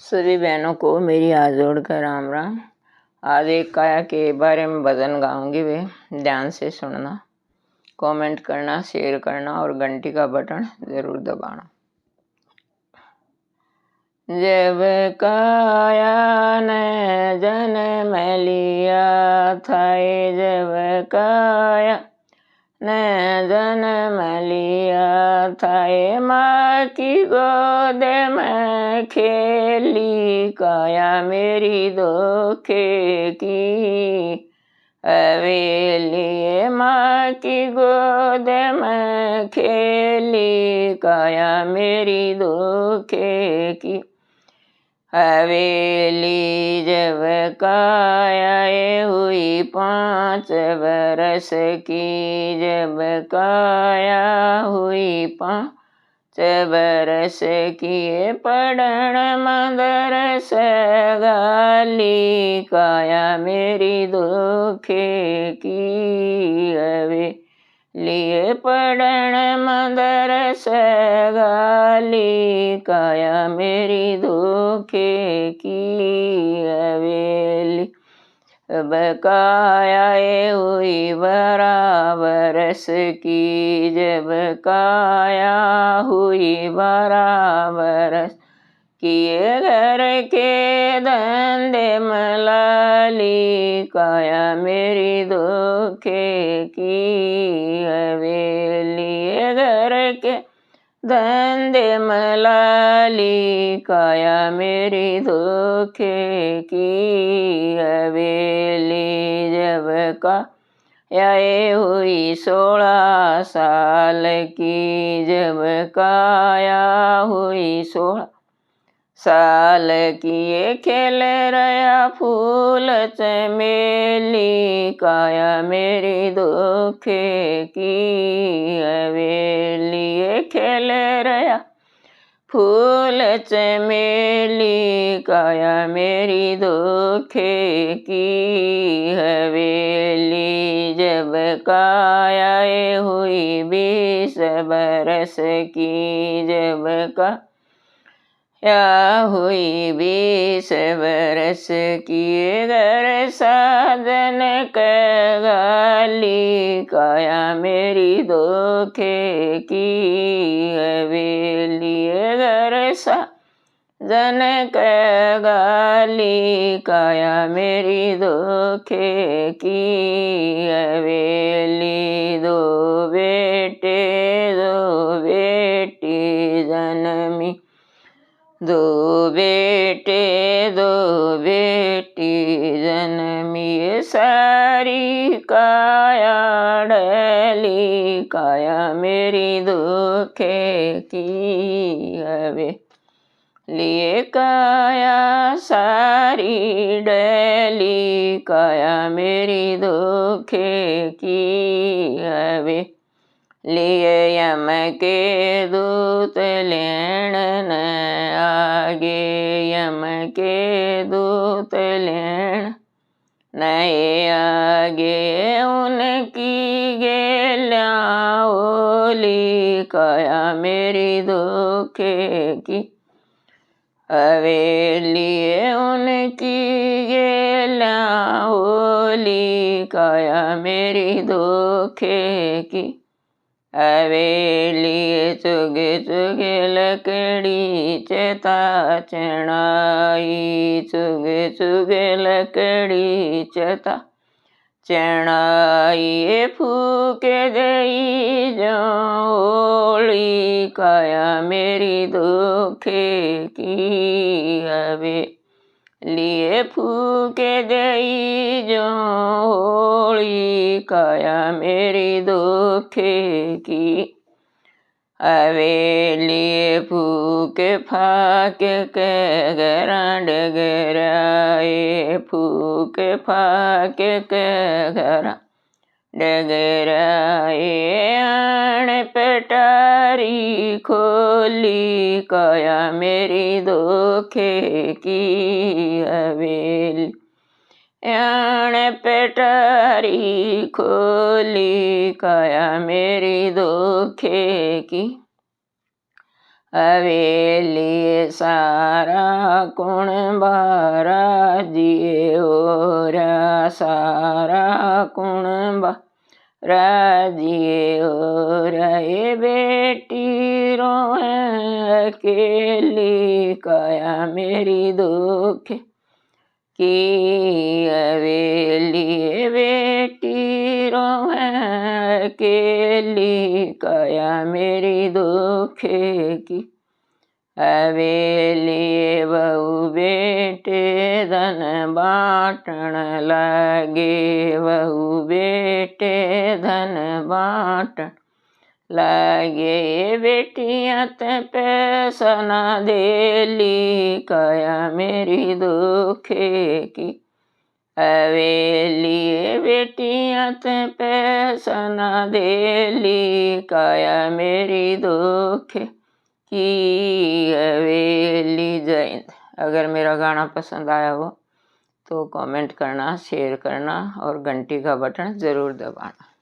सभी बहनों को मेरी हाथ जोड़कर राम राम। आज एक काया के बारे में भजन गाऊंगी, वे ध्यान से सुनना, कमेंट करना, शेयर करना और घंटी का बटन जरूर दबाना। जब काया ने जन्म लिया था, जब काया ने जन्म लिया था, माँ की गोद में खेली काया मेरी धोखे की हवेली। माँ की गोद में खेली काया मेरी धोखे की हवेली। जब काया हुई 5 बरस की, जब काया हुई 5 बरस की, पढ़न मदरस गाली काया मेरी धोखे की हवेली। पढ़न मदरस गाली काया मेरी धोखे की हवेली। अब काया हुई 12 बरस की, जब काया हुई 12 बरस की, घर के धंधे मलाली काया मेरी धोखे की हवेली। घर के धंधे मलाली काया मेरी धोखे की हवेली। जब काया हुई 16 साल की, जब काया हुई 16 साल की, खेल रहा फूल चमेली काया मेरी धोखे की हवेली। खेल रहा फूल चमेली काया मेरी धोखे की हवेली। जब काया हुई 20 बरस की, जब काया हुई 20 बरस की, घर साजन गाली काया मेरी धोखे की हवेली। घर साजन गाली काया मेरी धोखे की हवेली। 2 बेटे 2 बेटी जन्मी, 2 बेटे 2 बेटी जन्मी, सारी काया डली काया मेरी धोखे की हवेली। काया सारी डली काया मेरी धोखे की हवेली। यम के दूत लेण न आगे, यम के दूत लेण न आगे, उनकी गेल्या ओली काया मेरी धोखे की हवेली। उनकी गेल्या ओली काया मेरी धोखे की हवेली। चुगे चुगे लकड़ी चेता चढ़ाई, चुगे चुगे लकड़ी चेता चढ़ाई, फूके दई जो ओली काया मेरी धोखे की हवेली। फूके दई जो ओली काया मेरी धोखे की हवेली। फूक फाक के घरा डगराए, फूक फाक के घरा डगराए, आण पटारी खोली काया मेरी धोखे की हवेली। आण पटारी खोली काया मेरी धोखे की हवेली सारा कुण बारा जिए ओरा सारा कुण बारा जिए ओरा ये बेटी रोए अकेली काया मेरी दुख की हवेली बेटी रोए अकेली काया मेरी दुख की हवेली बहू बेटे धन बाटन लगे बहू बेटे धन बाटन लगे बेटियां ते पैसा न देली काया मेरी दुखे की हवेली बेटियां ते पैसा न देली काया मेरी दुखे की हवेली। जय हिंद। अगर मेरा गाना पसंद आया हो तो कमेंट करना, शेयर करना और घंटी का बटन ज़रूर दबाना।